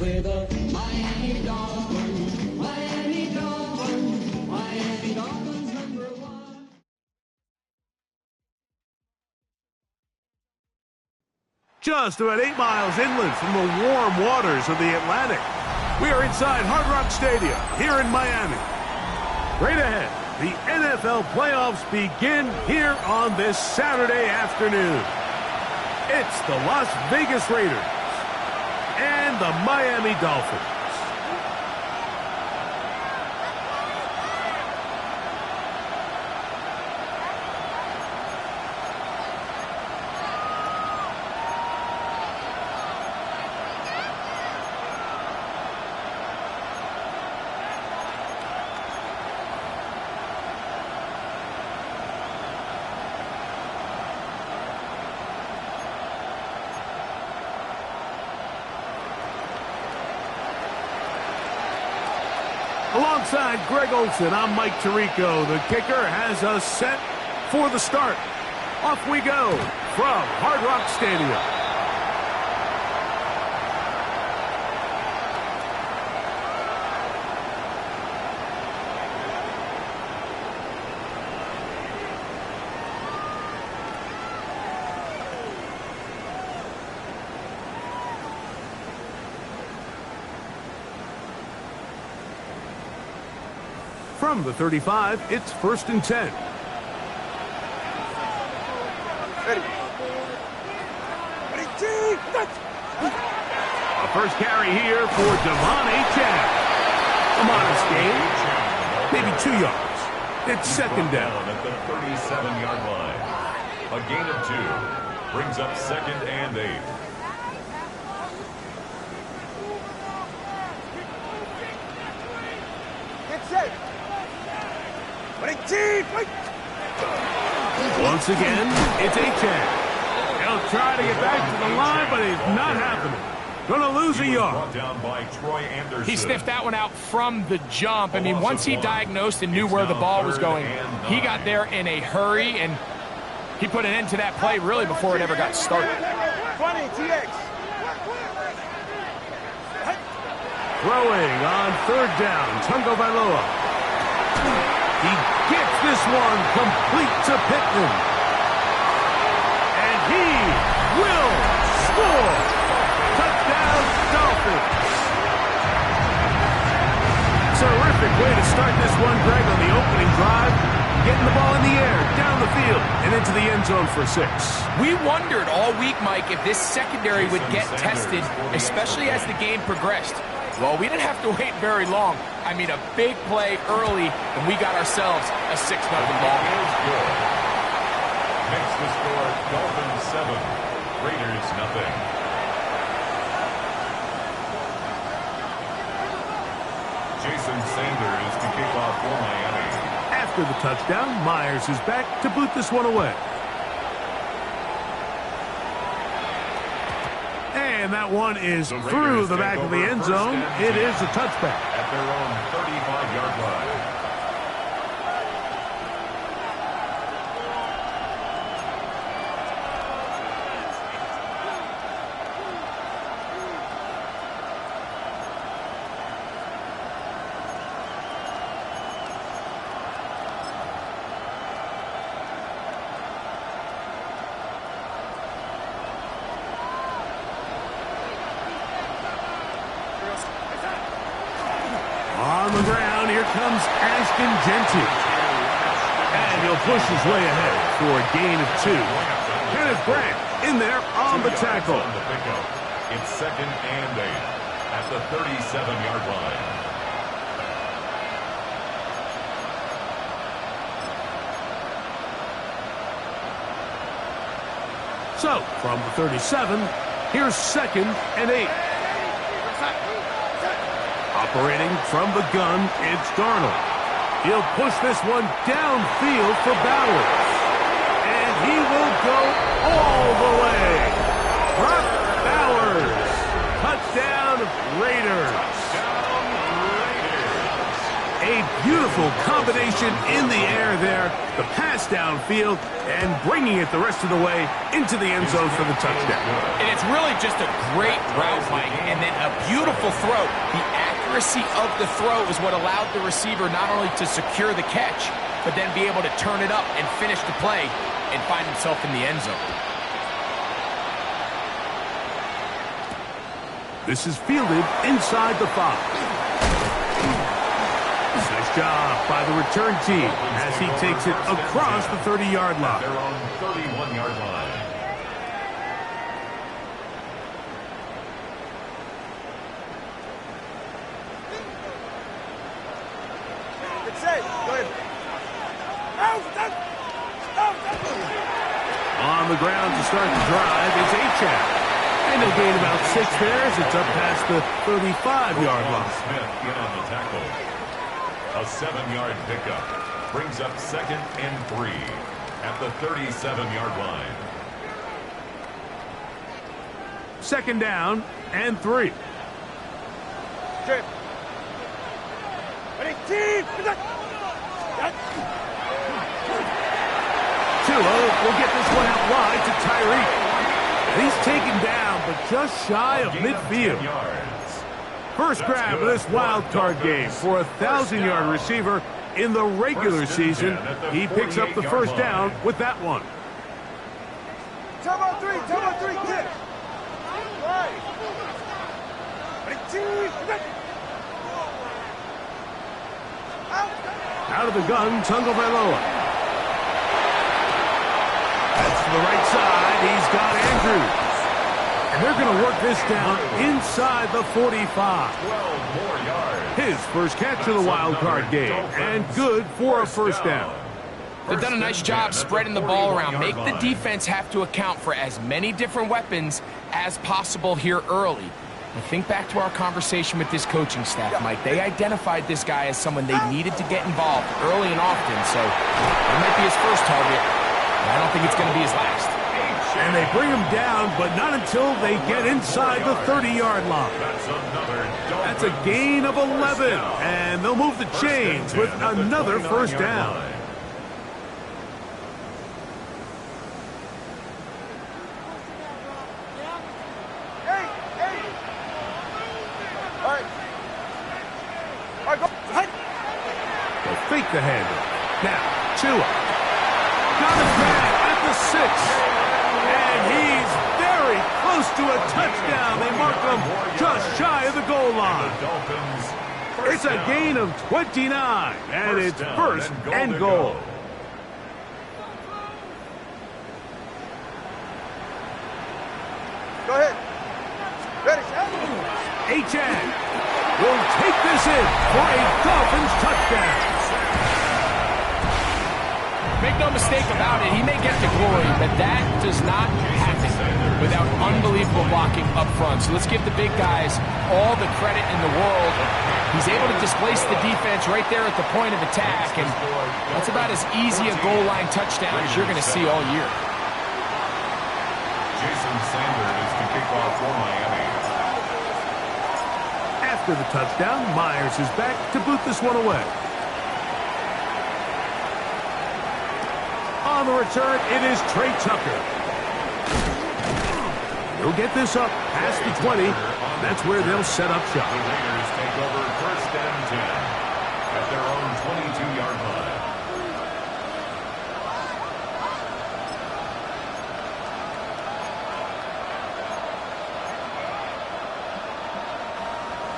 With the Miami Dolphins, Miami Dolphins, Miami Dolphins #1. Just about 8 miles inland from the warm waters of the Atlantic, we are inside Hard Rock Stadium here in Miami. Right ahead, the NFL playoffs begin here on this Saturday afternoon. It's the Las Vegas Raiders and the Miami Dolphins. Alongside Greg Olsen, I'm Mike Tirico. The kicker has us set for the start. Off we go from Hard Rock Stadium. From the 35, it's 1st and 10. A first carry here for Devon Achane. A modest gain, maybe 2 yards. It's 2nd down. At the 37-yard line. A gain of 2 brings up 2nd and 8. Once again, it's Achane. He'll try to get back to the line, but it's not happening. Gonna lose a yard. Down by Troy Anderson. He sniffed that one out from the jump. I mean, once he diagnosed and knew where the ball was going, he got there in a hurry, and he put an end to that play really before it ever got started. Throwing on 3rd down, Tungo Vailoa. He gets this one complete to Pittman. And he will score. Touchdown, Dolphins. Terrific way to start this one, Greg, on the opening drive. Getting the ball in the air, down the field, and into the end zone for 6. We wondered all week, Mike, if this secondary would get tested, especially as the game progressed. Well, we didn't have to wait very long. I mean, a big play early, and we got ourselves a 6-0 ball. Makes the score Dolphins 7, Raiders 0. Jason Sanders to kick off for Miami. After the touchdown, Myers is back to boot this one away. And that one is through the back of the end zone. It is a touchback. At their own 35-yard line. On the ground, here comes Ashton Genty. And he'll push his way ahead for a gain of 2. Kenneth Grant in there on the tackle. It's 2nd and 8 at the 37-yard line. So, from the 37, here's 2nd and 8. Operating from the gun, it's Darnold. He'll push this one downfield for Bowers. And he will go all the way. Brock Bowers. Touchdown, Raiders. A beautiful combination in the air there, the pass downfield, and bringing it the rest of the way into the end zone for the touchdown. And it's really just a great route, Mike, and then a beautiful throw. The accuracy of the throw is what allowed the receiver not only to secure the catch, but then be able to turn it up and finish the play and find himself in the end zone. This is fielded inside the 5. Nice job by the return team as he takes it across the 30-yard line. Their own 31-yard line. On the ground to start the drive is Achane. And they'll gain about 6 there as it's up past the 35-yard line. Smith in on the tackle. A 7-yard pickup brings up 2nd and 3 at the 37-yard line. 2nd down and 3. Tua will get this one out wide to Tyreek. He's taken down, but just shy of midfield. First grab of this wild card game for a 1,000-yard receiver in the regular season. He picks up the first down with that one. Turbo 3, kick. Out of the gun, Tagovailoa. That's to the right side. He's got Andrews. And they're going to work this down inside the 45. 12 more yards. His first catch of the wild card game. And good for a first down. They've done a nice job spreading the ball around. Make the defense have to account for as many different weapons as possible here early. And think back to our conversation with this coaching staff, Mike. They identified this guy as someone they needed to get involved early and often. So it might be his first target. I don't think it's going to be his last. And they bring him down, but not until they get inside the 30-yard line. That's a gain of 11, and they'll move the chains with another first down. They'll fake the handoff. Now, Tua. Got his man at the 6. And he's very close to a touchdown. They mark him just shy of the goal line. It's a gain of 29, and it's first and goal. Go ahead. Ready, Achane will take this in for a Dolphins touchdown. Make no mistake about it, he may get the glory, but that does not happen without unbelievable blocking up front. So let's give the big guys all the credit in the world. He's able to displace the defense right there at the point of attack, and that's about as easy a goal line touchdown as you're going to see all year. Jason Sanders to kick off for Miami. After the touchdown, Myers is back to boot this one away. On the return, it is Trey Tucker. He'll get this up past the 20. That's where they'll set up shop. The Raiders take over 1st and 10 at their own 22-yard line.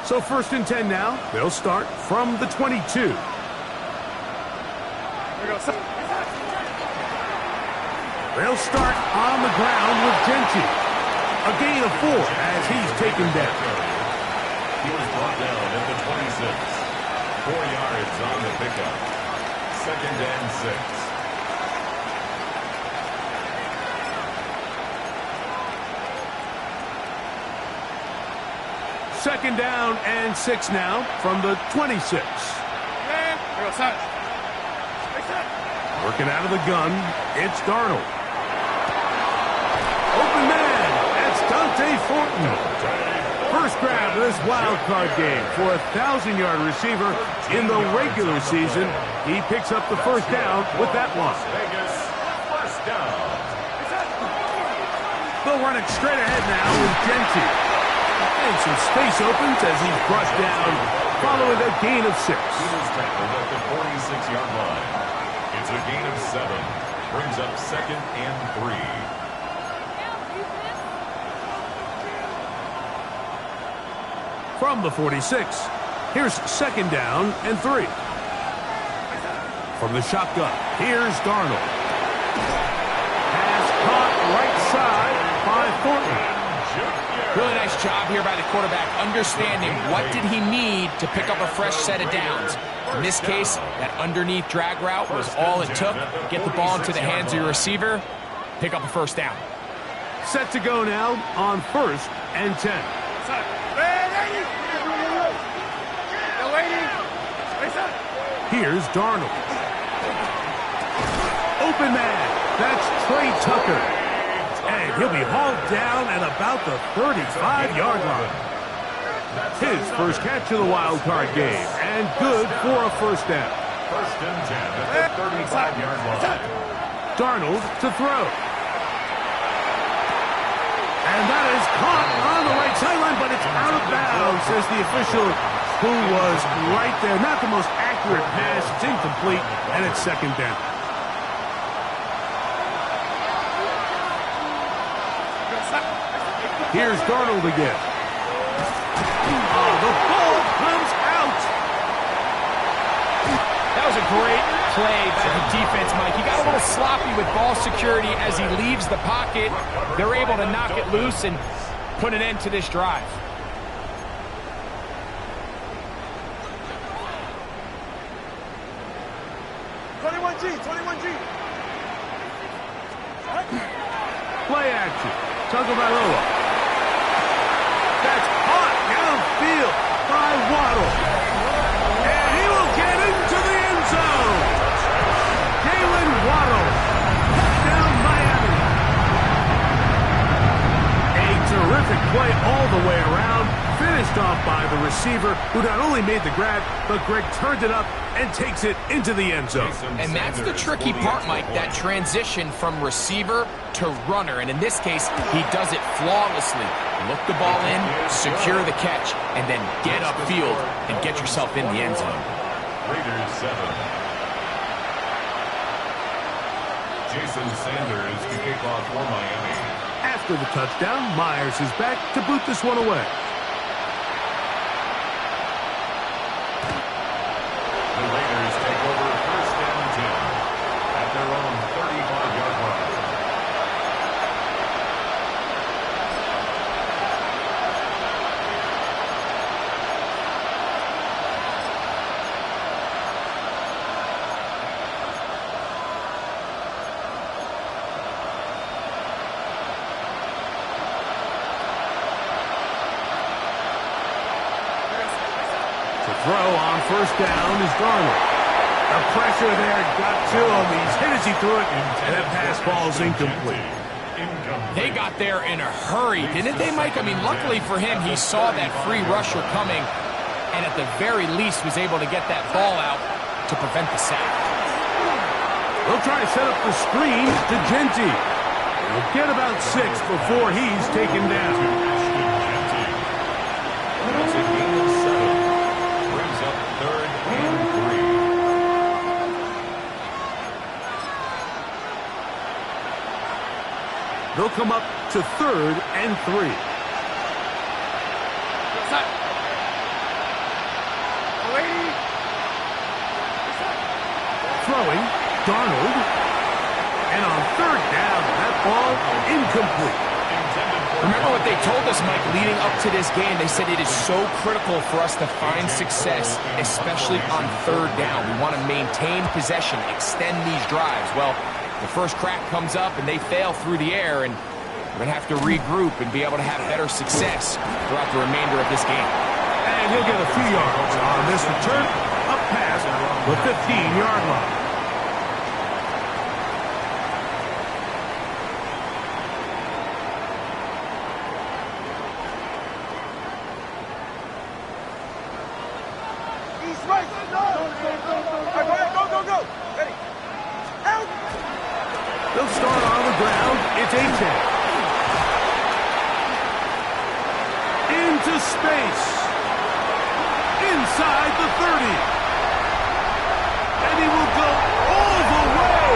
So 1st and 10 now. They'll start from the 22. They'll start on the ground with Genty. A gain of 4 as he's taken down. He was brought down at the 26. 4 yards on the pickup. 2nd and 6. Second down and 6 now from the 26. Working out of the gun, it's Darnold. Open man, that's Dante Fortin. First grab of this wild card game for a 1,000-yard receiver in the regular season. He picks up the first down with that one. Vegas, first down. They'll run it straight ahead now with Genty. And some space opens as he's brought down following a gain of 6. He was tackled at the 46-yard line. It's a gain of 7. Brings up 2nd and 3. From the 46, here's 2nd down and 3. From the shotgun, here's Darnold. Pass caught right side by Thornton. Really nice job here by the quarterback, understanding what did he need to pick up a fresh set of downs. In this case, that underneath drag route was all it took. Get the ball into the hands of your receiver, pick up a first down. Set to go now on 1st and 10. Here's Darnold. Open man. That's Trey Tucker. And he'll be hauled down at about the 35-yard line. His first catch of the wild card game, and good for a first down. 1st and 10 at the 35-yard line. Darnold to throw. And that is caught on the right sideline, but it's out of bounds, says the official, who was right there. Not the most accurate pass. It's incomplete, and it's 2nd down. Here's Darnold again. Oh, the ball comes out. That was a great play by the defense, Mike. He got a little sloppy with ball security as he leaves the pocket. They're able to knock it loose and put an end to this drive. Play action. Tagovailoa. That's caught downfield by Waddle. And he will get into the end zone. Jalen Waddle. Touchdown Miami. A terrific play all the way around. Finished off by the receiver, who not only made the grab, but Greg turned it up and takes it into the end zone. And that's the tricky part, Mike, that transition from receiver to runner. And in this case, he does it flawlessly. Look the ball in, secure the catch, and then get upfield and get yourself in the end zone. Raiders 7. Jason Sanders to kick off for Miami. After the touchdown, Myers is back to boot this one away. The Raiders take over 1st and 10 at their own 35-yard line. Throw on 1st down is Darnold. The pressure there got to him. He's hit as he threw it, and that pass falls incomplete. They got there in a hurry, didn't they, Mike? I mean, luckily for him, he saw that free rusher coming, and at the very least was able to get that ball out to prevent the sack. They'll try to set up the screen to Genty. He'll get about 6 before he's taken down. That's a gain of 7. Brings up 3rd and 3. They'll come up to 3rd and 3. Throwing, Darnold. And on 3rd down, that ball incomplete. Remember what they told us, Mike, leading up to this game. They said it is so critical for us to find success, especially on 3rd down. We want to maintain possession, extend these drives. Well, the first crack comes up and they fail through the air, and we're going to have to regroup and be able to have better success throughout the remainder of this game. And he'll get a few yards on this return, up past the 15-yard line. it's A-Chain. Into space. Inside the 30. And he will go all the way.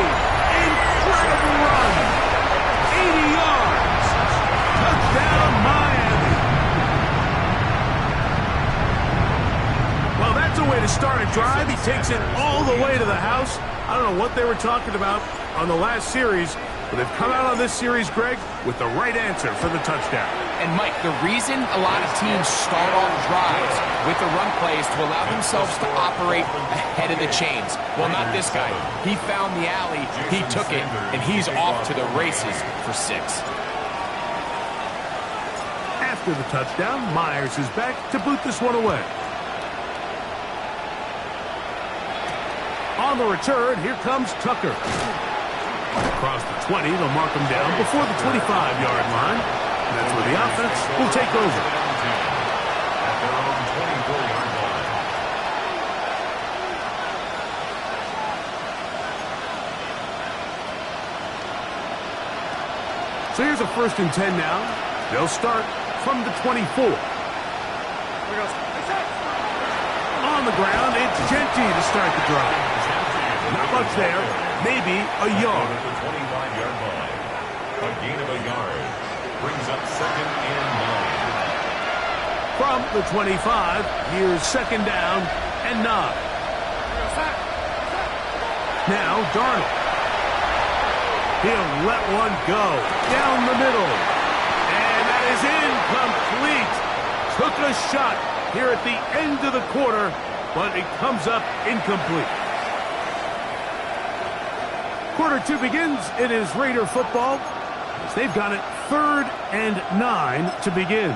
Incredible run. 80 yards. Touchdown, Miami. Well, that's a way to start a drive. He takes it all the way to the house. I don't know what they were talking about on the last series, but they've come out on this series, Greg, with the right answer for the touchdown. And, Mike, the reason a lot of teams start off drives with the run plays to allow themselves to operate ahead of the chains. Well, not this guy. He found the alley, he took it, and he's off to the races for 6. After the touchdown, Myers is back to boot this one away. On the return, here comes Tucker. Across the 20, they'll mark him down before the 25-yard line. And that's where the offense will take over. At their own 24-yard line. So here's a 1st and 10 now. They'll start from the 24. On the ground, it's Genty to start the drive. Not much there. Maybe a yard. At the 25-yard line. A gain of a yard. Brings up 2nd and 9. From the 25, here's 2nd down and 9. Now Darnold. He'll let one go down the middle. And that is incomplete. Took a shot here at the end of the quarter, but it comes up incomplete. Quarter 2 begins. It is Raider football. They've got it 3rd and 9 to begin.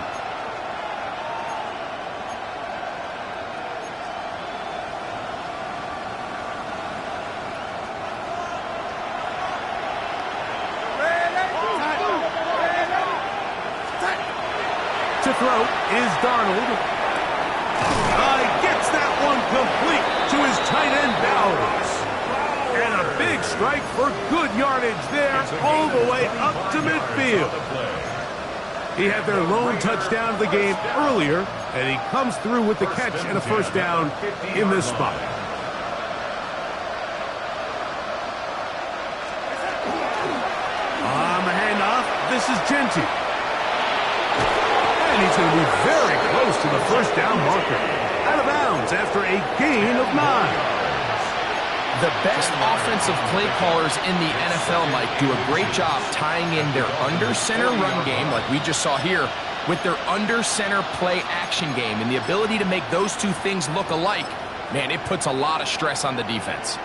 To throw is Darnold. Gets that one complete to his tight end Bowers. And a big strike for good yardage there all the way up to midfield. He had their lone touchdown of the game earlier, and he comes through with the catch and a 1st down in this spot. On the handoff, this is Genty. And he's going to be very close to the 1st down marker. Out of bounds after a gain of 9. The best offensive play callers in the NFL, Mike, do a great job tying in their under-center run game, like we just saw here, with their under-center play action game. And the ability to make those two things look alike, man, it puts a lot of stress on the defense.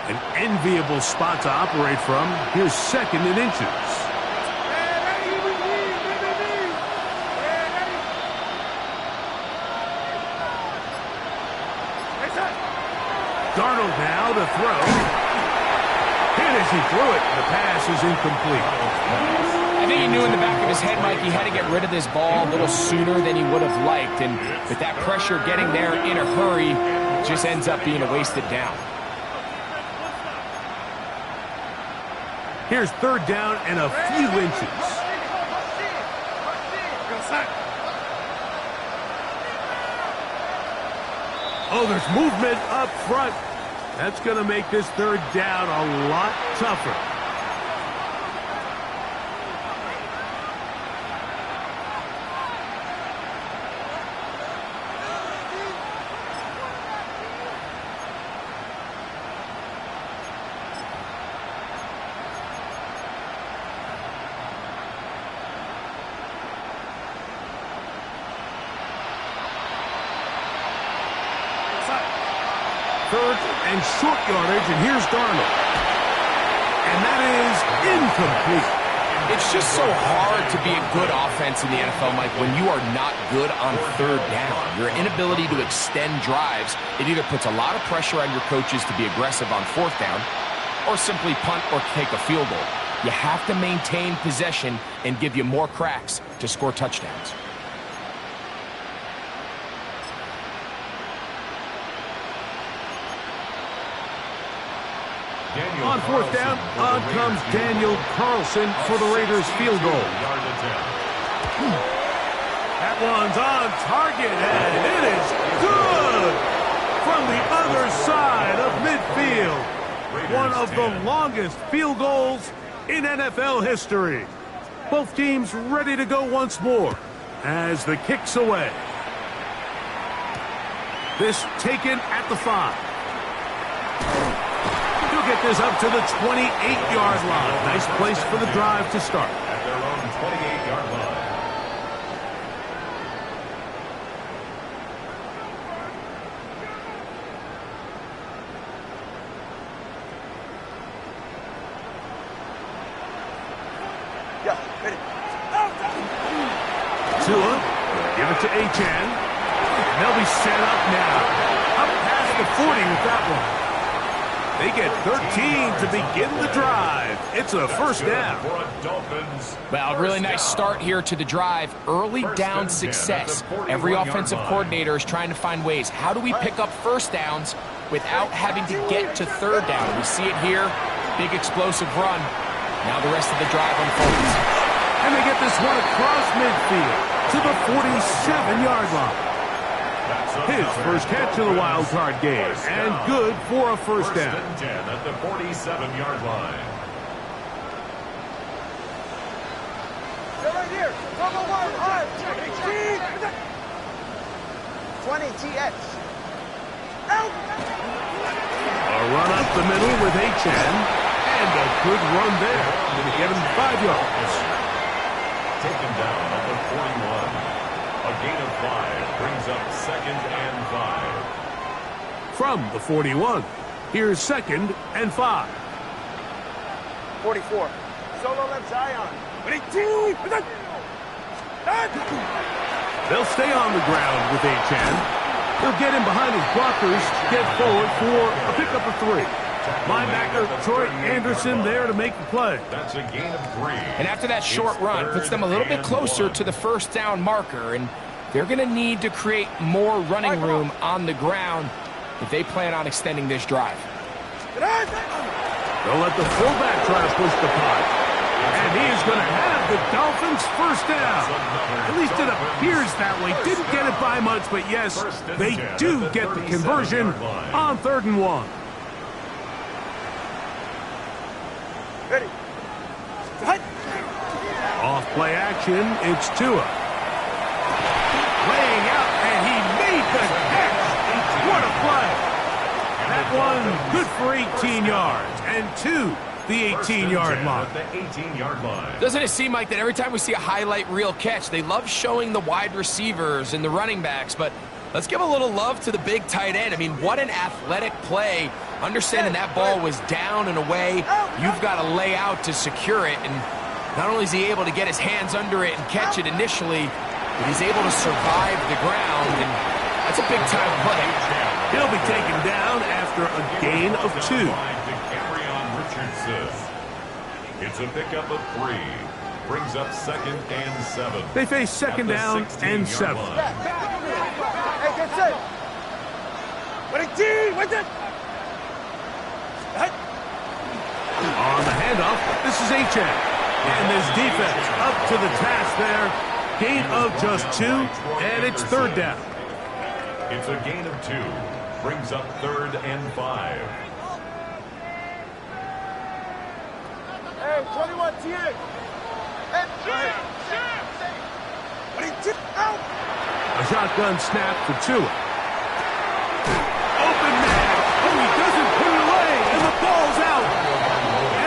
An enviable spot to operate from. Here's 2nd and inches. Darnold now to throw. Hit as he threw it. The pass is incomplete. I think he knew in the back of his head, Mike, he had to get rid of this ball a little sooner than he would have liked. And with that pressure getting there in a hurry, it just ends up being a wasted down. Here's 3rd down and a few inches. Oh, there's movement up front. That's going to make this 3rd down a lot tougher. Third and short yardage, and here's Darnold. And that is incomplete. It's just so hard to be a good offense in the NFL, Mike, when you are not good on 3rd down. Your inability to extend drives, it either puts a lot of pressure on your coaches to be aggressive on 4th down or simply punt or take a field goal. You have to maintain possession and give you more cracks to score touchdowns. On fourth down, on comes Daniel Carlson for the Raiders field goal. That one's on target, and it is good from the other side of midfield. One of the longest field goals in NFL history. Both teams ready to go once more as the kick's away. This taken at the 5. He'll get this up to the 28-yard line. Nice place for the drive to start. At their own 28-yard line. Tua, give it to Achan. They'll be set up now. Up past the 40 with that one. They get 13 to begin the drive. It's a first down. Well, a really nice start here to the drive. Early down success. Every offensive coordinator is trying to find ways. How do we pick up first downs without having to get to third down? We see it here. Big explosive run. Now the rest of the drive unfolds. And they get this one across midfield to the 47-yard line. His first catch of the wild card game, and good for a first down. First and 10 at the 47-yard line. They're right here. Number 1, high. 20 TX. Out. A run up the middle with Achan, and a good run there. Going to get him 5 yards. Taken down at the 41. A gain of 5 brings up 2nd and 5. From the 41, here's 2nd and 5. 44. Solo left Zion. They'll stay on the ground with Achan. He'll get in behind his blockers, get forward for a pickup of 3. Linebacker Troy Anderson there to make the play. That's a gain of 3. And after that short run, puts them a little bit closer to the first down marker, and they're going to need to create more running room on the ground if they plan on extending this drive. They'll let the fullback try to push the punt. And he is going to have the Dolphins first down. At least it appears that way. Didn't get it by much, but yes, they do get the conversion on 3rd and 1. Ready. Off play action, it's Tua. Laying out, and he made the catch. What a play. That one good for 18 yards, and to the 18-yard line. The 18-yard line. Doesn't it seem like that every time we see a highlight reel catch, they love showing the wide receivers and the running backs, but let's give a little love to the big tight end. I mean, what an athletic play. Understanding that ball was down and away, you've got to lay out to secure it, and not only is he able to get his hands under it and catch it initially, but he's able to survive the ground, and that's a big-time play. He'll be taken down after a gain of 2. It's a pickup of 3. Brings up 2nd and 7. They face 2nd down and 7. Hey, get set. What a team! What's it? On the handoff, this is Achan. And this defense up to the task there. Gain of just 2, and it's 3rd down. It's a gain of 2. Brings up 3rd and 5. Hey, 21 TX. And what he did out. A shotgun snap for Tua. Open man. Oh, he doesn't put it away, and the ball's out.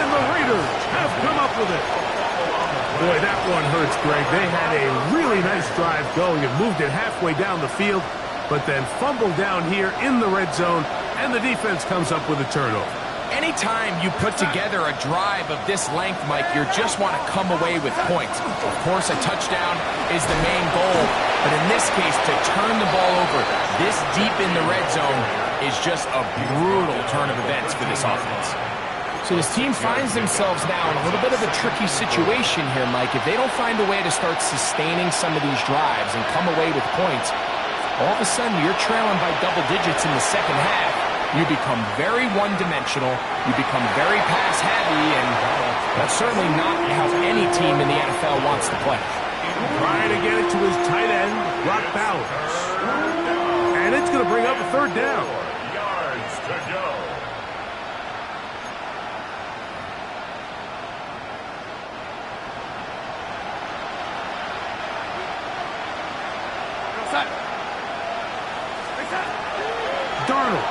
And the Raiders have come up with it. Boy, that one hurts, Greg. They had a really nice drive going and moved it halfway down the field, but then fumbled down here in the red zone, and the defense comes up with a turnover. Anytime you put together a drive of this length, Mike, you just want to come away with points. Of course, a touchdown is the main goal, but in this case, to turn the ball over this deep in the red zone is just a brutal turn of events for this offense. So this team finds themselves now in a little bit of a tricky situation here, Mike. If they don't find a way to start sustaining some of these drives and come away with points, all of a sudden you're trailing by double digits in the second half. you become very one-dimensional, you become very pass-heavy, and that's certainly not how any team in the NFL wants to play. Trying to get it to his tight end, Rock Bowers. And it's going to bring up a third down. 4 yards to go. Darnold.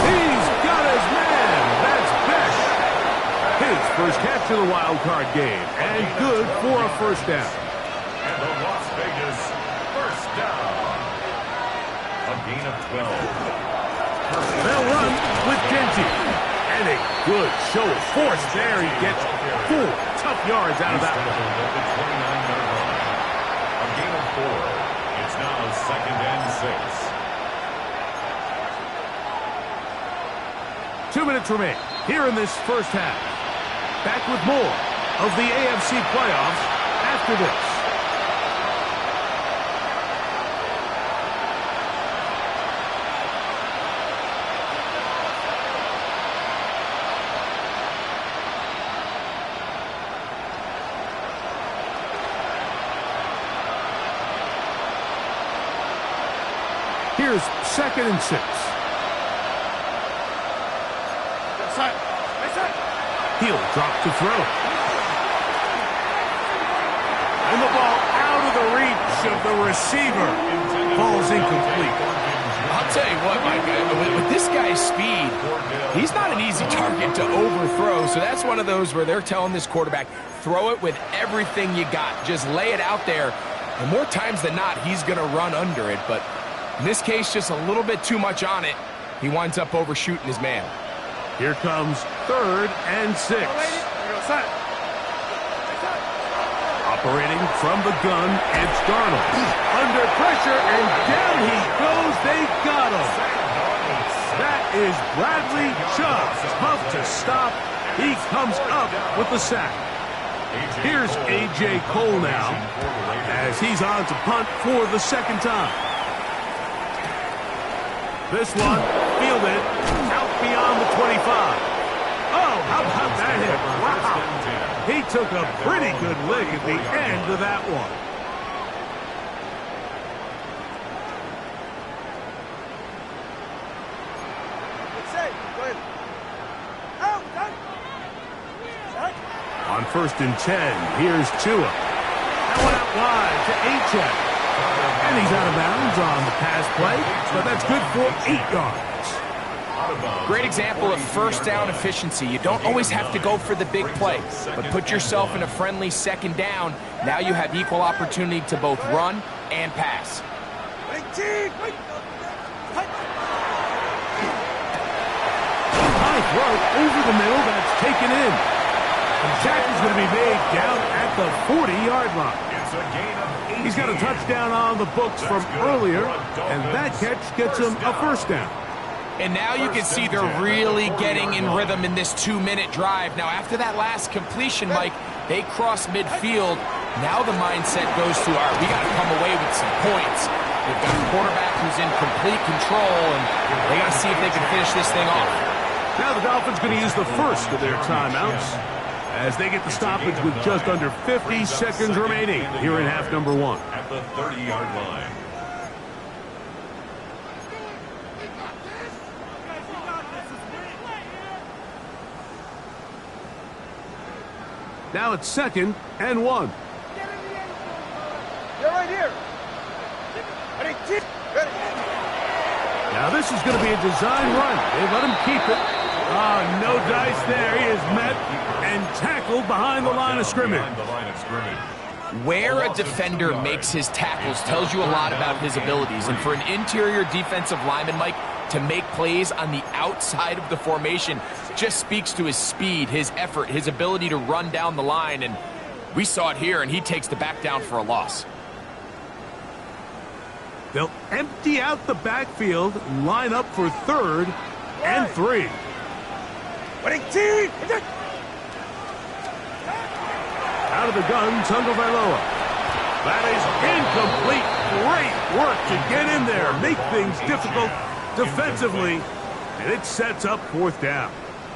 He's got his man. That's Besh. His first catch of the wild card game. And good for a first down. And the Las Vegas first down. A gain of 12. They'll run with Genty. And a good show of force there. He gets 4 tough yards out of that one. At the 29-yard line. A gain of 4. It's now 2nd and 6. 2 minutes remain here in this first half. Back with more of the AFC playoffs after this. Here's 2nd and 6. He'll drop to throw. And the ball out of the reach of the receiver. Ball's incomplete. I'll tell you what, Mike, with this guy's speed, he's not an easy target to overthrow, so that's one of those where they're telling this quarterback, throw it with everything you got. Just lay it out there. And more times than not, he's going to run under it, but in this case, just a little bit too much on it. He winds up overshooting his man. Here comes 3rd and 6. Operating from the gun, it's Darnold. Under pressure, and down he goes. They got him. That is Bradley Chubb. Tough to stop. He comes up with the sack. Here's A.J. Cole now, as he's on to punt for the 2nd time. This one, fielded, out beyond the 25. Oh, how about that hit? Wow. He took a pretty good lick at the end of that one. On 1st and 10, here's Tua. That one out wide to Achek. And he's out of bounds on the pass play, but that's good for 8 yards. Great example of first down efficiency. You don't always have to go for the big play, but put yourself in a friendly 2nd down. Now you have equal opportunity to both run and pass. High throw over the middle, that's taken in. The tackle's going to be made down at the 40-yard line. It's a gain of 8. He's got a touchdown on the books from earlier, and that catch gets him a first down. And now you can see they're really getting in rhythm in this 2-minute drive. Now, after that last completion, Mike, they cross midfield. Now the mindset goes to, all right, we got to come away with some points. They've got a quarterback who's in complete control, and they got to see if they can finish this thing off. Now the Dolphins going to use the first of their timeouts as they get the stoppage with just under 50 seconds remaining here in half number 1. At the 30-yard line. Now it's 2nd and 1. You're right here. Ready. Now this is going to be a design run. They let him keep it. Oh, no dice there. He is met and tackled behind the line of scrimmage. Where a defender makes his tackles tells you a lot about his abilities. And for an interior defensive lineman, Mike, to make plays on the outside of the formation just speaks to his speed, his effort, his ability to run down the line. And we saw it here, and he takes the back down for a loss. They'll empty out the backfield and line up for 3rd and 3. Out of the gun, Tagovailoa. That is incomplete. Great work to get in there, make things difficult defensively, and it sets up 4th down.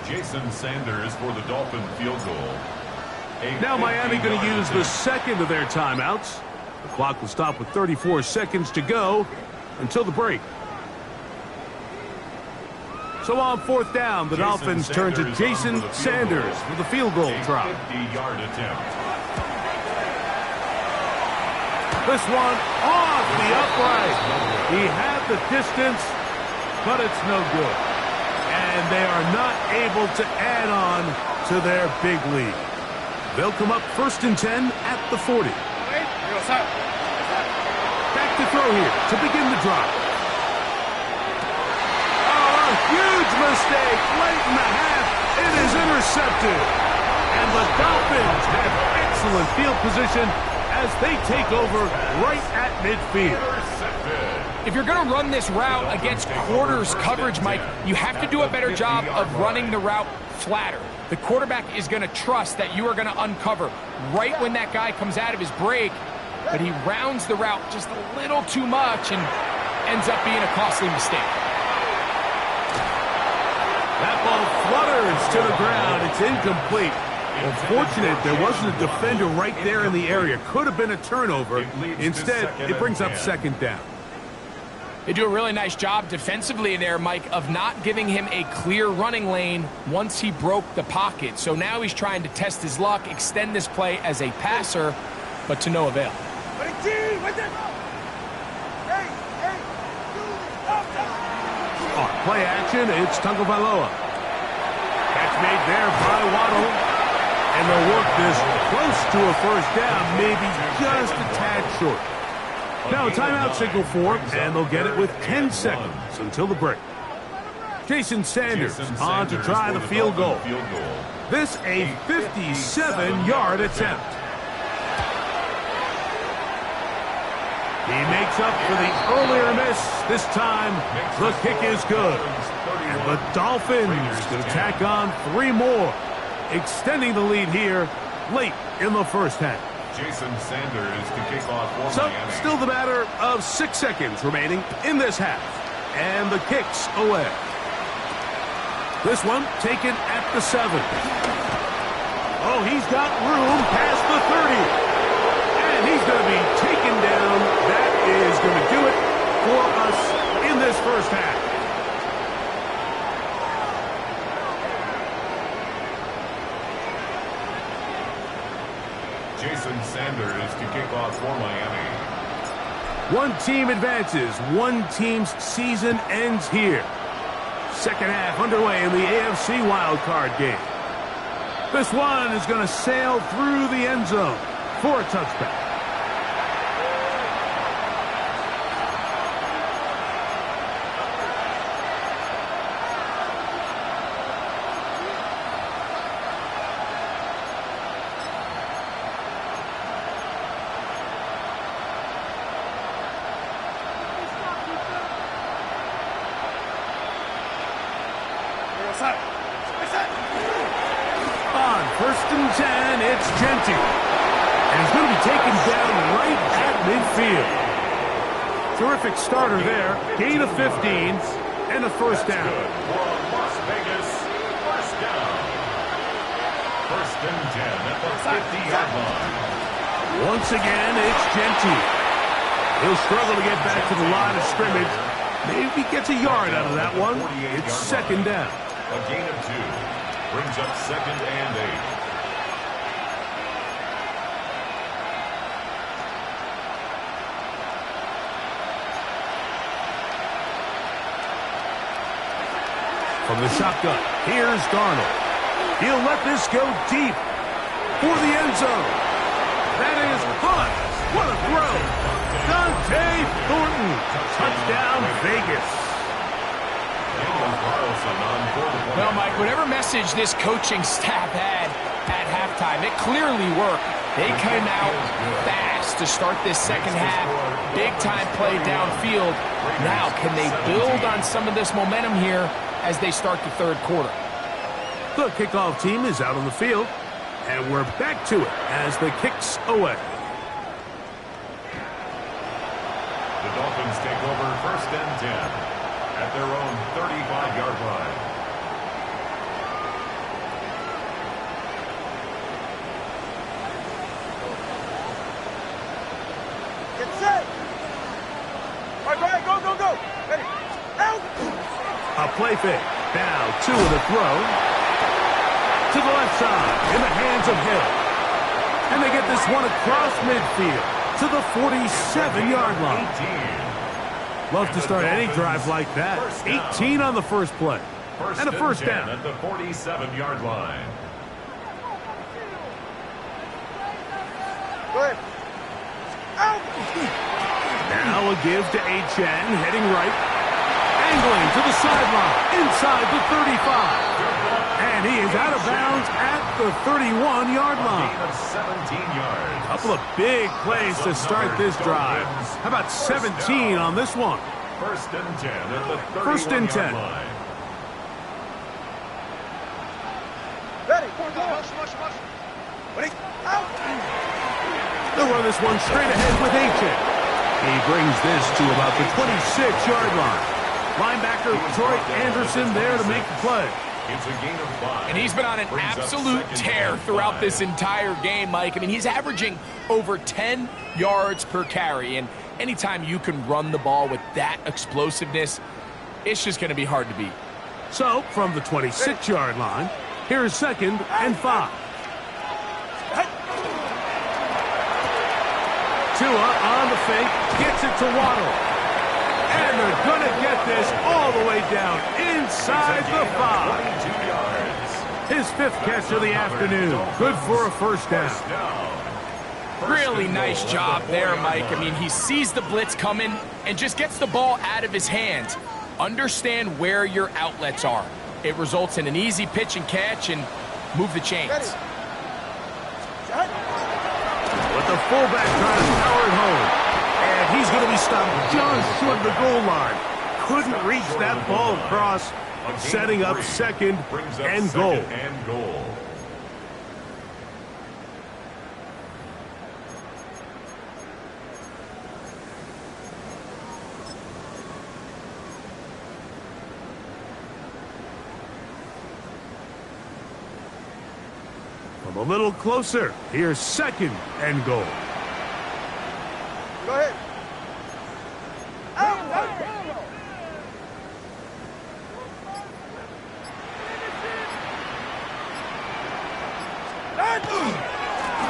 Jason Sanders for the Dolphin field goal. Now Miami going to use the second of their timeouts. The clock will stop with 34 seconds to go until the break. So on 4th down, the Dolphins turn to Jason Sanders for the field goal try. 50-yard attempt. This one off the upright. He had the distance, but it's no good. And they are not able to add on to their big lead. They'll come up 1st and 10 at the 40. Back to throw here to begin the drive. Oh, a huge mistake late in the half. It is intercepted. And the Dolphins have excellent field position as they take over right at midfield. If you're going to run this route against quarters coverage, Mike, you have to do a better job of running the route flatter. The quarterback is going to trust that you are going to uncover right when that guy comes out of his break, but he rounds the route just a little too much and ends up being a costly mistake. That ball flutters to the ground. It's incomplete. Well, fortunate there wasn't a defender right there in the area. Could have been a turnover. Instead, it brings up 2nd down. They do a really nice job defensively in there, Mike, of not giving him a clear running lane once he broke the pocket. So now he's trying to test his luck, extend this play as a passer, but to no avail. On play action, it's Tagovailoa. Catch made there by Waddle. And they'll work this close to a 1st down, maybe just a tad short. Now a timeout signal for them, and they'll get it with 10 seconds until the break. Jason Sanders on to try the field goal. This a 57-yard attempt. He makes up for the earlier miss. This time, the kick is good. And the Dolphins going to tack on 3 more, extending the lead here late in the 1st half. Jason Sanders to kick off for So, Miami. still the matter of 6 seconds remaining in this half. And the kick's away. This one taken at the 7. Oh, he's got room past the 30. And he's going to be taken down. That is going to do it for us in this 1st half. Jason Sanders to kick off for Miami. One team advances. One team's season ends here. 2nd half underway in the AFC wildcard game. This one is going to sail through the end zone for a touchback. On 1st and 10, it's Genty. And he's going to be taken down right at midfield. Terrific starter there. Gain of 15 and a 1st down. Good for Las Vegas. 1st down. 1st and 10 at the 50-yard line. Once again, it's Genty. He'll struggle to get back to the line of scrimmage. Maybe gets a yard out of that one. It's 2nd down. A gain of 2. Brings up 2nd and 8. From the shotgun, here's Darnold. He'll let this go deep for the end zone. That is caught. What a throw. Dante Thornton. Touchdown, Vegas. Well, Mike, whatever message this coaching staff had at halftime, it clearly worked. They came out fast to start this 2nd half. Big-time play downfield. Now, can they build on some of this momentum here as they start the 3rd quarter? The kickoff team is out on the field, and we're back to it as the kick's away. The Dolphins take over 1st and 10 at at their own 35-yard line. Get set. All right, go, go, go. Ready. Out. A play fake. Now, 2 of the throw. To the left side, in the hands of Hill. And they get this one across midfield to the 47-yard line. 18. Love to start any drive like that. 18 on the first play. And a first down. At the 47-yard line. Go ahead. Out. Now a give to H.N. heading right. Angling to the sideline. Inside the 35. And he is out of bounds at the 31-yard line. Gain of 17 yards. Couple of big plays to start this drive. How about 17 on this one? First and 10 at the 31-yard First and 10. line. Ready. Ready. Out. They'll run this one straight ahead with H.N. He brings this to about the 26-yard line. Linebacker Troy Anderson there to make the play. It's a gain of 5. And he's been on an absolute tear throughout this entire game, Mike. I mean, he's averaging over 10 yards per carry. And anytime you can run the ball with that explosiveness, it's just going to be hard to beat. So, from the 26-yard line, here's 2nd and 5. Tua on the fake, gets it to Waddle. And they're going to get this all the way down inside the 5. 22 yards. His 5th catch of the afternoon. Good for a first down. Really nice job there, Mike. I mean, he sees the blitz coming and just gets the ball out of his hands. Understand where your outlets are. It results in an easy pitch and catch and move the chains. With the fullback trying to power it home. And he's going to be stopped just short of the goal line. Couldn't reach that ball across, setting up 2nd and goal. From a little closer, here's 2nd and goal. Go ahead. Out.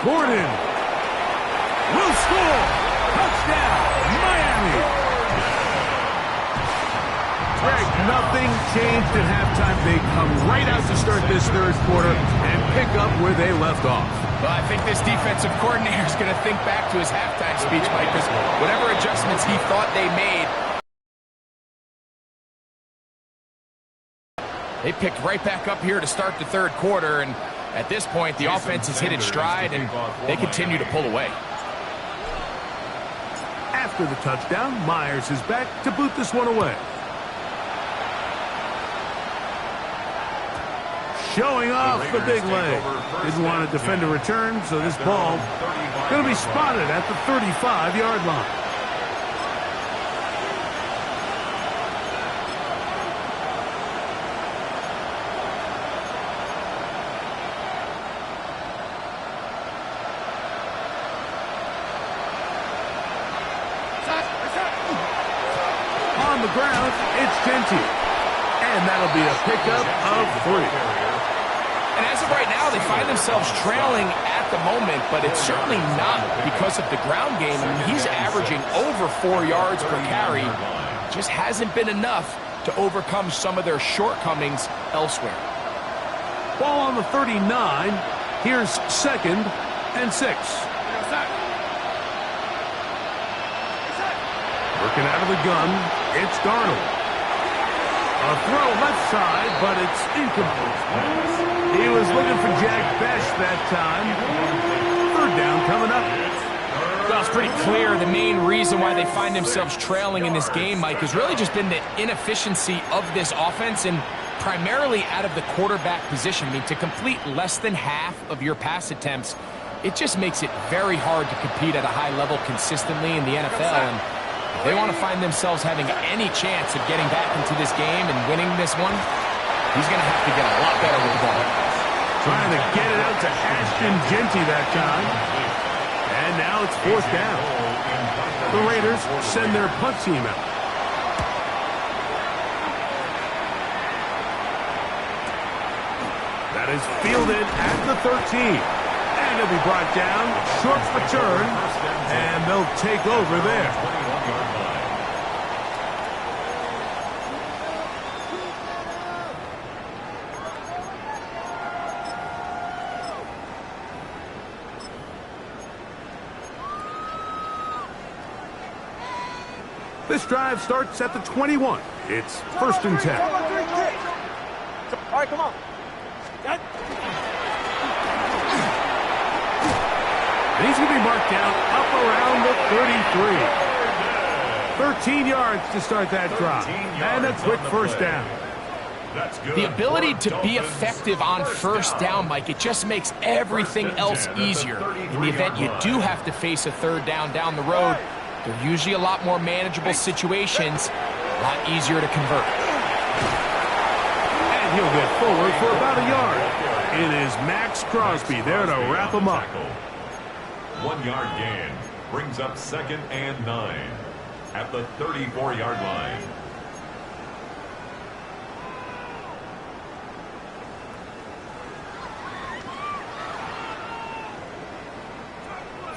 Gordon will score. Touchdown, Miami. Greg, nothing changed at halftime. They come right out to start this 3rd quarter and pick up where they left off. Well, I think this defensive coordinator is going to think back to his halftime speech, Mike, because whatever adjustments he thought they made, they picked right back up here to start the 3rd quarter, and at this point, the offense has hit its stride, and they continue to pull away. After the touchdown, Myers is back to boot this one away. Showing off the big leg. Didn't want to defend a return, so this ball going to be spotted at the 35-yard line. On the ground, it's Gentile. And that'll be a pickup of 3. And as of right now, they find themselves trailing at the moment, but it's certainly not because of the ground game. I mean, he's averaging over 4 yards per carry. Just hasn't been enough to overcome some of their shortcomings elsewhere. Ball on the 39. Here's 2nd and 6. Working out of the gun, it's Darnold. A throw left side, but it's incomplete. He was looking for Jack Best that time. 3rd down coming up. Well, it's pretty clear the main reason why they find themselves trailing in this game, Mike, has really just been the inefficiency of this offense and primarily out of the quarterback position. I mean, to complete less than half of your pass attempts, it just makes it very hard to compete at a high level consistently in the NFL. And They want to find themselves having any chance of getting back into this game and winning this one. He's going to have to get a lot better with the ball. Trying to get it out to Ashton Genty that time. And now it's 4th down. The Raiders send their punt team out. That is fielded at the 13. And it'll be brought down. Short return. And they'll take over there. This drive starts at the 21. It's 1st and 10. All right, come on. And he's going to be marked down up around the 33. 13 yards to start that drive. And a quick 1st down. The ability to be effective on 1st down, Mike, it just makes everything else easier. In the event you do have to face a 3rd down the road, they're usually a lot more manageable situations, a lot easier to convert. And he'll get forward for about a yard. It is Max Crosby there to wrap him up. 1 yard gain brings up 2nd and 9 at the 34-yard line.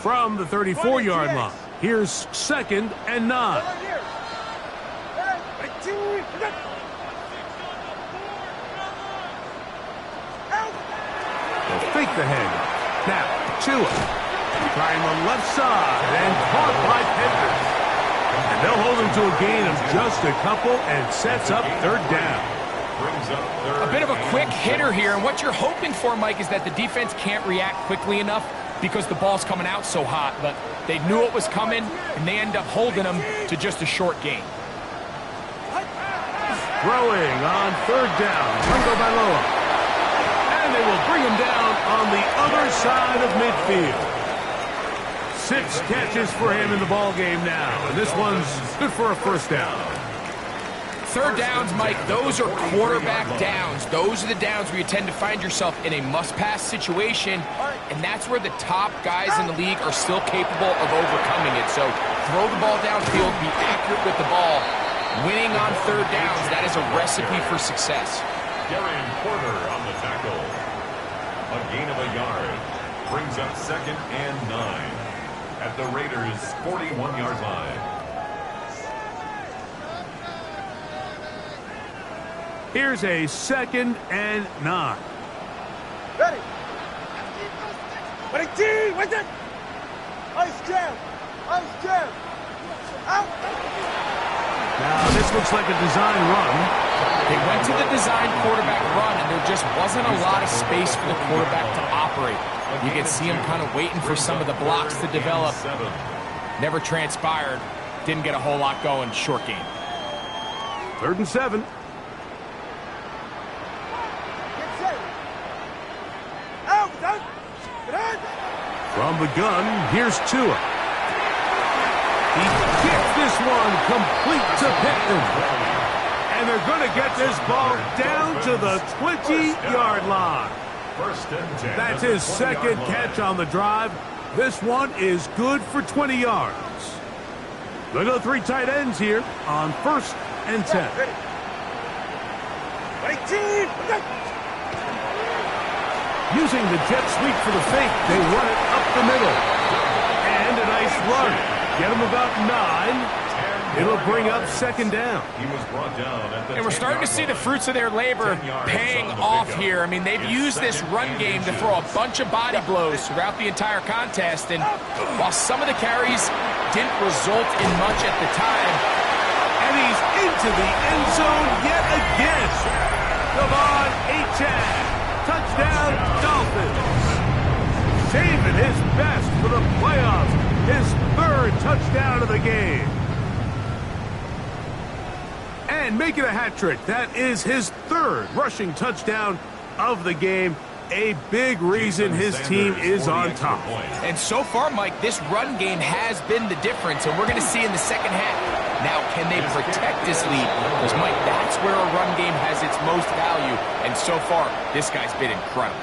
From the 34-yard line, here's 2nd and 9. They'll fake the handoff. Now, Tua. Trying the left side and caught by Pittman. And they'll hold him to a gain of just a couple and sets up 3rd down. A bit of a quick hitter here, and what you're hoping for, Mike, is that the defense can't react quickly enough because the ball's coming out so hot, but they knew it was coming, and they end up holding them to just a short gain. Throwing on 3rd down, Tungo Bailoa. And they will bring him down on the other side of midfield. 6 catches for him in the ball game now, and this one's good for a 1st down. 3rd downs, Mike, those are quarterback downs. Those are the downs where you tend to find yourself in a must-pass situation, and that's where the top guys in the league are still capable of overcoming it. So throw the ball downfield, be accurate with the ball. Winning on 3rd downs, that is a recipe for success. Darren Porter on the tackle. A gain of a yard brings up 2nd and 9 at the Raiders' 41-yard line. Here's a 2nd and 9. Ready. Ready, team, what's it? Ice jam. Ice jam. Out. Now, this looks like a design run. They went to the design quarterback run, and there just wasn't a lot of space for the quarterback to operate. You can see him kind of waiting for some of the blocks to develop. Never transpired. Didn't get a whole lot going. Short game. 3rd and 7. Get set. Out. Out. Get out. From the gun, here's Tua. He gets this one complete to Pittman. And they're going to get this ball down to the 20-yard line. 1st and 10. That's his 2nd catch on the drive. This one is good for 20 yards. Look at the 3 tight ends here on 1st and 10. Ready. Ready, team. Using the jet sweep for the fake, they run it up the middle. And a nice run. Get him about 9. It'll bring up 2nd down. He was brought down at the And we're starting to see the fruits of their labor paying off here. I mean, they've used this run game to throw a bunch of body blows throughout the entire contest. And while some of the carries didn't result in much at the time, And he's into the end zone yet again. Devon Achane. Touchdown, Dolphins. Saving his best for the playoffs. His 3rd touchdown of the game. And making a hat trick. That is his 3rd rushing touchdown of the game. a big reason his team is on top. And so far, Mike, this run game has been the difference, and we're going to see in the second half. Now, can they protect this lead? Because, Mike, that's where a run game has its most value, and so far, this guy's been incredible.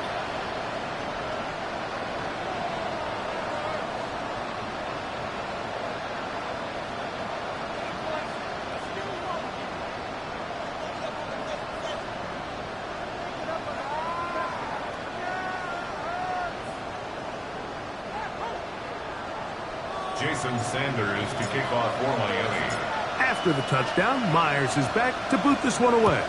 Jason Sanders to kick off for Miami. After the touchdown, Myers is back to boot this one away.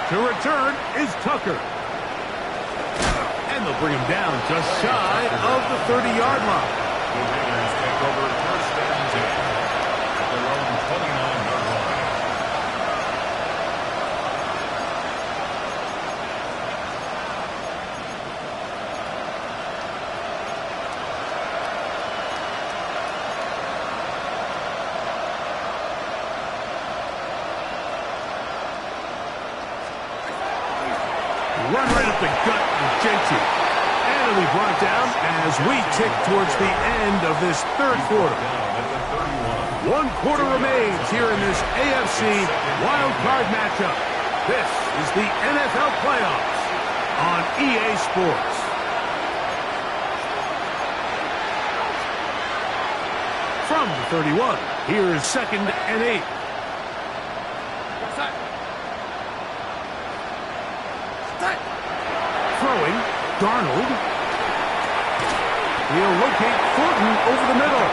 To return is Tucker. And they'll bring him down just shy of the 30-yard line. The Raiders take over first and 10 at their own 29-yard line. Run right up the gut with Genty. And it'll be brought down as we tick towards the end of this third quarter. Down at the 31. 1 quarter remains here in this AFC wild card matchup. This is the NFL playoffs on EA Sports. From the 31, here's 2nd and 8. Throwing, Darnold. He'll locate Thornton over the middle.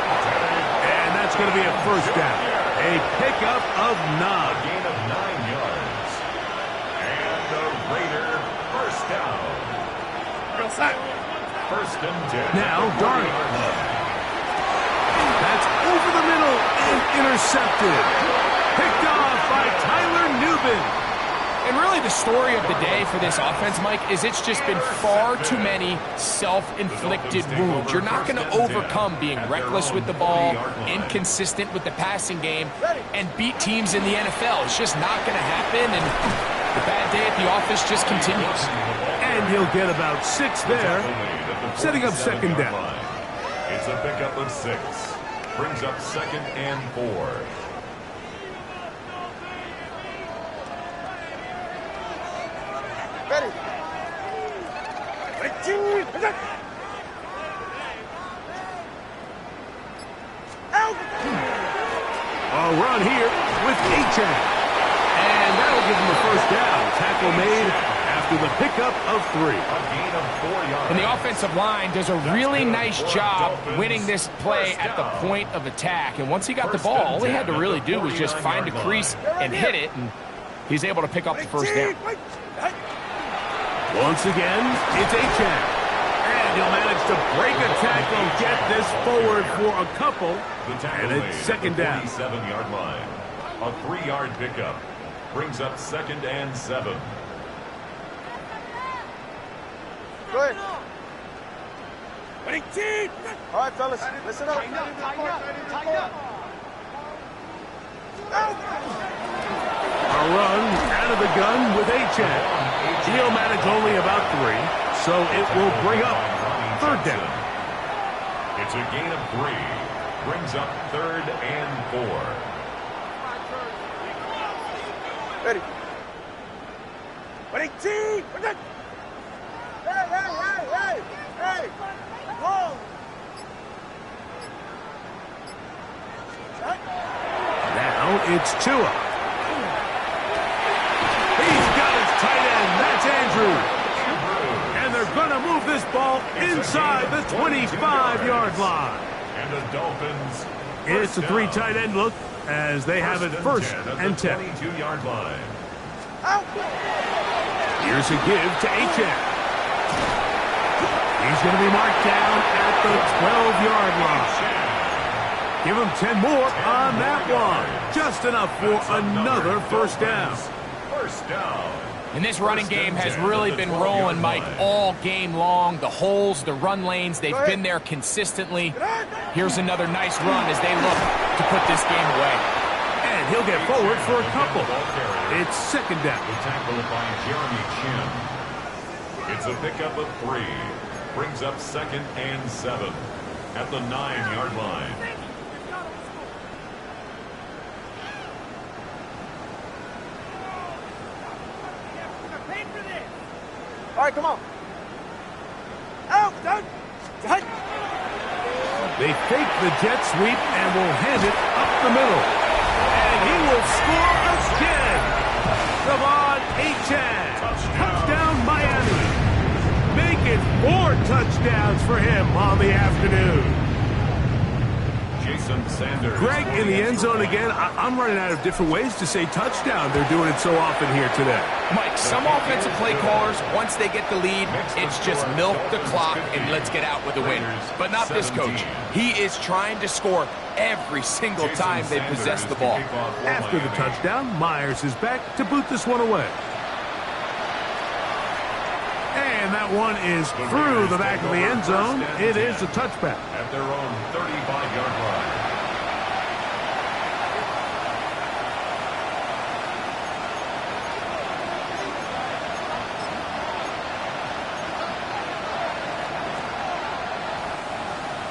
And that's going to be a first down. A pickup of 9. Gain of 9 yards. And the Raider first down. First and 10. Now Darnold. That's over the middle and intercepted. Picked off by Tyler Nubin. And really the story of the day for this offense, Mike, is it's just been far too many self-inflicted wounds. You're not going to overcome being reckless with the ball, inconsistent with the passing game, and beat teams in the NFL. It's just not going to happen, and the bad day at the office just continues. And he'll get about 6 there, setting up 2nd down. It's a pickup of 6. Brings up 2nd and 4. Ready. A run here with Achan. And that'll give him a first down. Tackle made after the pickup of 3. A gain of 4 yards. And the offensive line does a really nice job winning this play at the point of attack. And once he got the ball, all he had to really do was just find a crease and hit it, and he's able to pick up the first down. Once again, it's Achan. And he'll manage to break a tackle, get this forward for a couple. And it's 2nd down. 47-yard line. A 3-yard pickup. Brings up 2nd and 7. Go ahead. All right, fellas, listen up. A run out of the gun with Achan. He'll manage only about 3, so it will bring up 3rd down. It's a gain of 3. Brings up 3rd and 4. Ready. Hey, long. Now it's Tua. He's got his tight end. That's Andrews. And they're going to move this ball inside the 25-yard line. And the Dolphins. It's a 3 tight end look as they have it 1st and 10. 22-yard line. Here's a give to Achan. He's going to be marked down at the 12-yard line. Give him 10 more on that one. Just enough for another first down. First down. And this running game has really been rolling, Mike, all game long. The holes, the run lanes, they've been there consistently. Here's another nice run as they look to put this game away. And he'll get forward for a couple. It's second down. The tackle by Jeremy Chin. It's a pickup of 3. Brings up 2nd and 7 at the 9-yard line. All right, come on. Out, down. They fake the jet sweep and will hand it up the middle. And he will score again. Devon Achane. Touchdown, Miami. Make it 4 touchdowns for him on the afternoon. Jason Sanders. Greg in the end zone again. I'm running out of different ways to say touchdown. They're doing it so often here today. Mike, some offensive play callers, once they get the lead, it's just milk the clock and let's get out with the win. But not this coach. He is trying to score every single time they possess the ball. After the touchdown, Myers is back to boot this one away. And that one is through the back of the end zone. It is a touchback. At their own 35-yard line.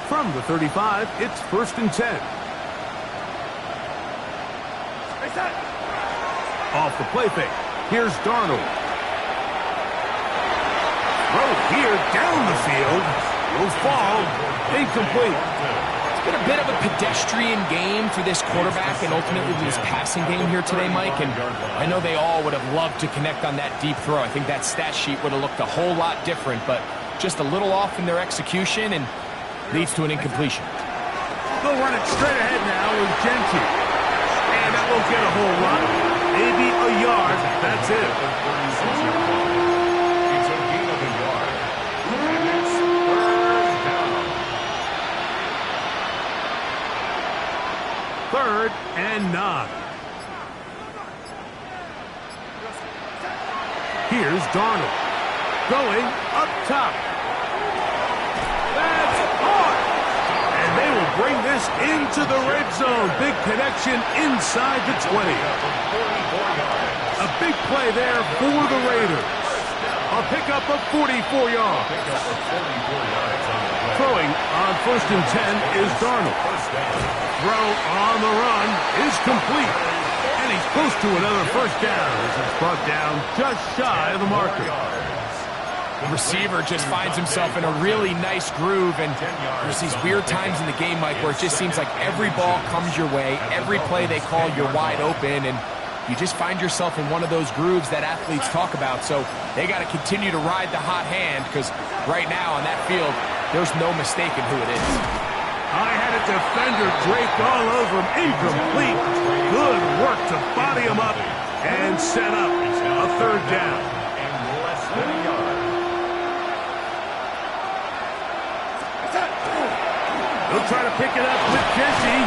From the 35, it's 1st and 10. Off the play fake. Here's Darnold. Throw here down the field. Will fall. Incomplete. It's been a bit of a pedestrian game for this quarterback and ultimately this passing game here today, Mike. And I know they all would have loved to connect on that deep throw. I think that stat sheet would have looked a whole lot different, but just a little off in their execution and leads to an incompletion. They'll run it straight ahead now with Gentry. And that won't get a whole lot. Maybe a yard. That's it. It's a gain of a yard. And it's 3rd down. 3rd and 9. Here's Darnold. Going up top. That's hard. And they will bring this into the red zone. Big connection inside the 20. A big play there for the Raiders. A pickup of 44 yards. Throwing on 1st and 10 is Darnold. Throw on the run is complete. And he's close to another 1st down as it's brought down just shy of the marker. The receiver just finds himself in a really nice groove, and there's these weird times in the game, Mike, where it just seems like every ball comes your way, every play they call, you're wide open, and you just find yourself in one of those grooves that athletes talk about. So they got to continue to ride the hot hand, because right now on that field, there's no mistaking who it is. I had a defender draped all over him. Incomplete. Good work to body him up and set up a 3rd down. And less than a yard. They'll try to pick it up with Jesse.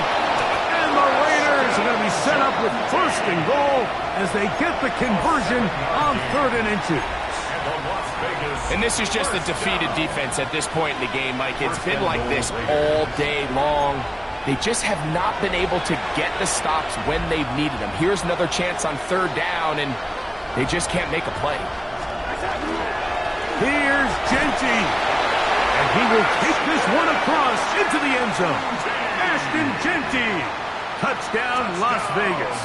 And the Raiders are going to be set up with 1st and goal as they get the conversion on 3rd and inches. And this is just a defeated defense at this point in the game, Mike. It's been like this all day long. They just have not been able to get the stops when they've needed them. Here's another chance on 3rd down, and they just can't make a play. Here's Genty. And he will take this one across into the end zone. Ashton Genty. Touchdown, Las Vegas.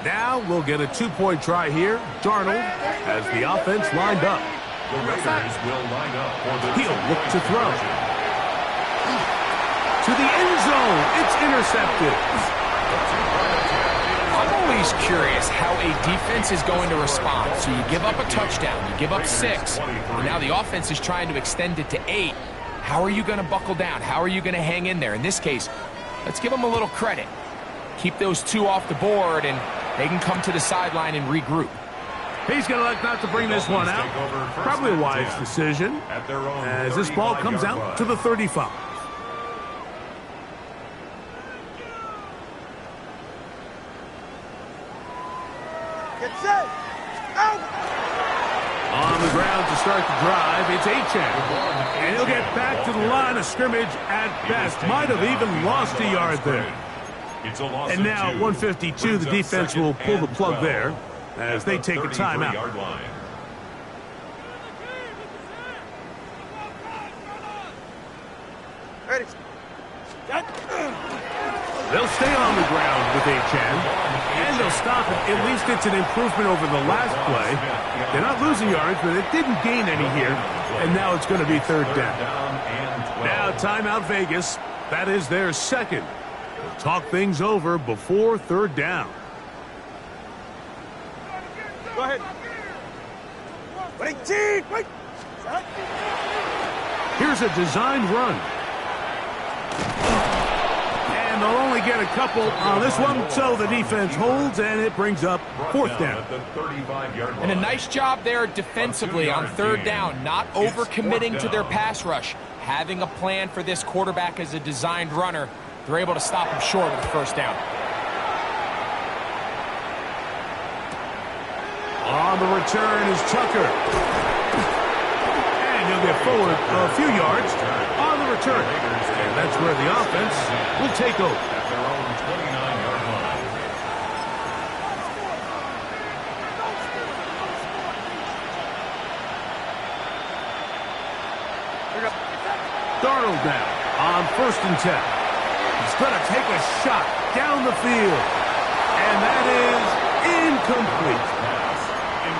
Now we'll get a 2-point try here. Darnold has the offense lined up. The Raiders will line up for the He'll look to throw. To the end zone. It's intercepted. I'm always curious how a defense is going to respond. So you give up a touchdown, you give up 6, and now the offense is trying to extend it to 8. How are you going to buckle down? How are you going to hang in there? In this case, let's give them a little credit. Keep those 2 off the board, and they can come to the sideline and regroup. He's going to elect not to bring this one out. Probably a wise decision as this ball comes out to the 35. Get set. Out. On the ground to start the drive, it's Achan. And he'll get back to the line of scrimmage at best. Might have even lost a yard there. It's a loss And of now at 2. 152, the Brings up defense will pull the 2nd plug and 12 there as they at take a the timeout. 33-yard line. Ready. Set. They'll stay on the ground with Achan, and they'll stop it. At least it's an improvement over the last play. They're not losing yards, but it didn't gain any here, and now it's going to be third down. Now timeout Vegas. That is their second. They'll talk things over before third down. Go ahead. Wait, T. Wait. Set. Here's a designed run. And they'll only get a couple on this one, so the defense holds, and it brings up fourth down. And a nice job there defensively on third down, not overcommitting to their pass rush. Having a plan for this quarterback as a designed runner, they're able to stop him short of the first down. On the return is Tucker. And he'll get forward a few yards on the return. And that's where the offense will take over. At their own 29-yard line. Darnold now on 1st and 10. He's going to take a shot down the field. And that is incomplete.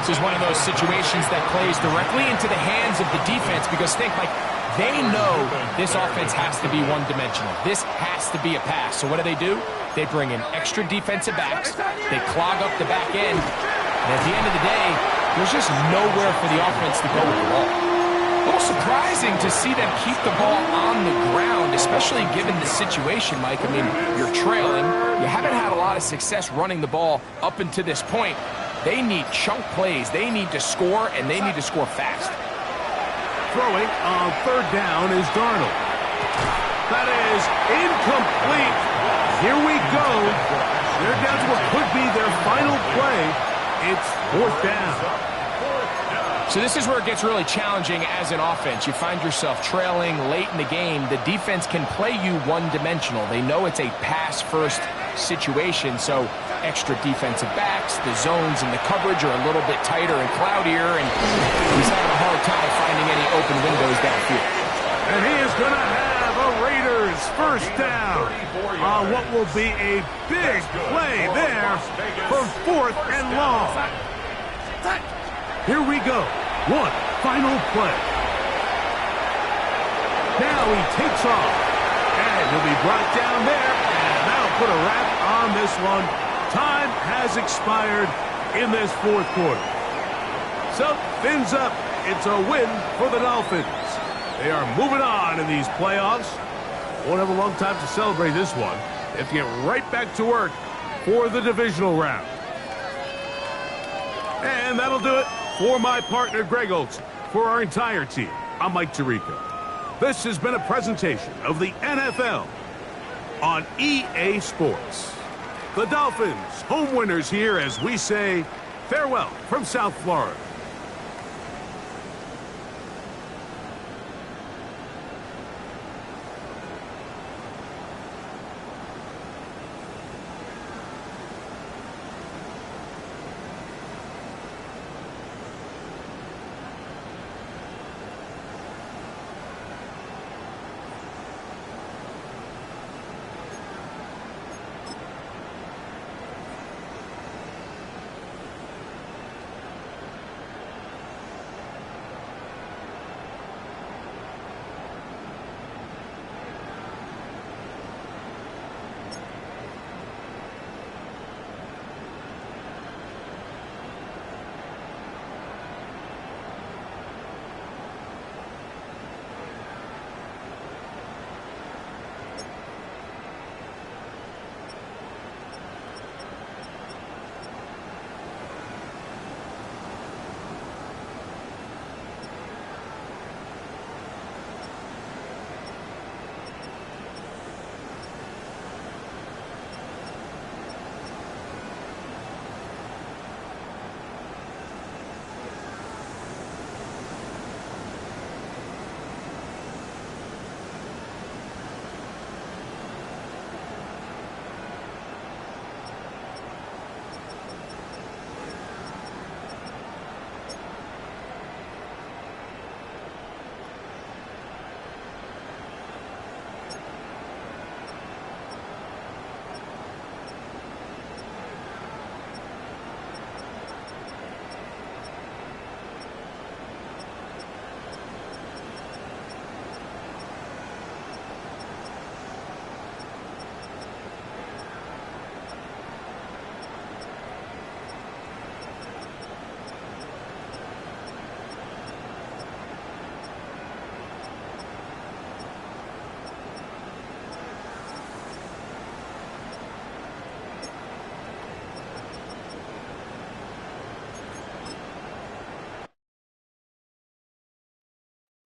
This is one of those situations that plays directly into the hands of the defense because think, like, they know this offense has to be one-dimensional. This has to be a pass. So what do? They bring in extra defensive backs. They clog up the back end. And at the end of the day, there's just nowhere for the offense to go with the ball. A little surprising to see them keep the ball on the ground, especially given the situation, Mike. I mean, you're trailing. You haven't had a lot of success running the ball up until this point. They need chunk plays. They need to score, and they need to score fast. Throwing on third down is Darnold. That is incomplete. Here we go. They're down to what could be their final play. It's fourth down. So this is where it gets really challenging as an offense. You find yourself trailing late in the game. The defense can play you one-dimensional. They know it's a pass-first situation, so extra defensive backs, the zones and the coverage are a little bit tighter and cloudier, and he's having a hard time finding any open windows downfield. And he is going to have a Raiders first down on what will be a big play there for 4th and long. Here we go. One final play. Now he takes off. And he'll be brought down there. And that'll put a wrap on this one. Time has expired in this fourth quarter. So, fins up. It's a win for the Dolphins. They are moving on in these playoffs. Won't have a long time to celebrate this one. They have to get right back to work for the divisional round. And that'll do it for my partner, Greg Olson. For our entire team, I'm Mike Tirico. This has been a presentation of the NFL on EA Sports. The Dolphins, home winners here as we say farewell from South Florida.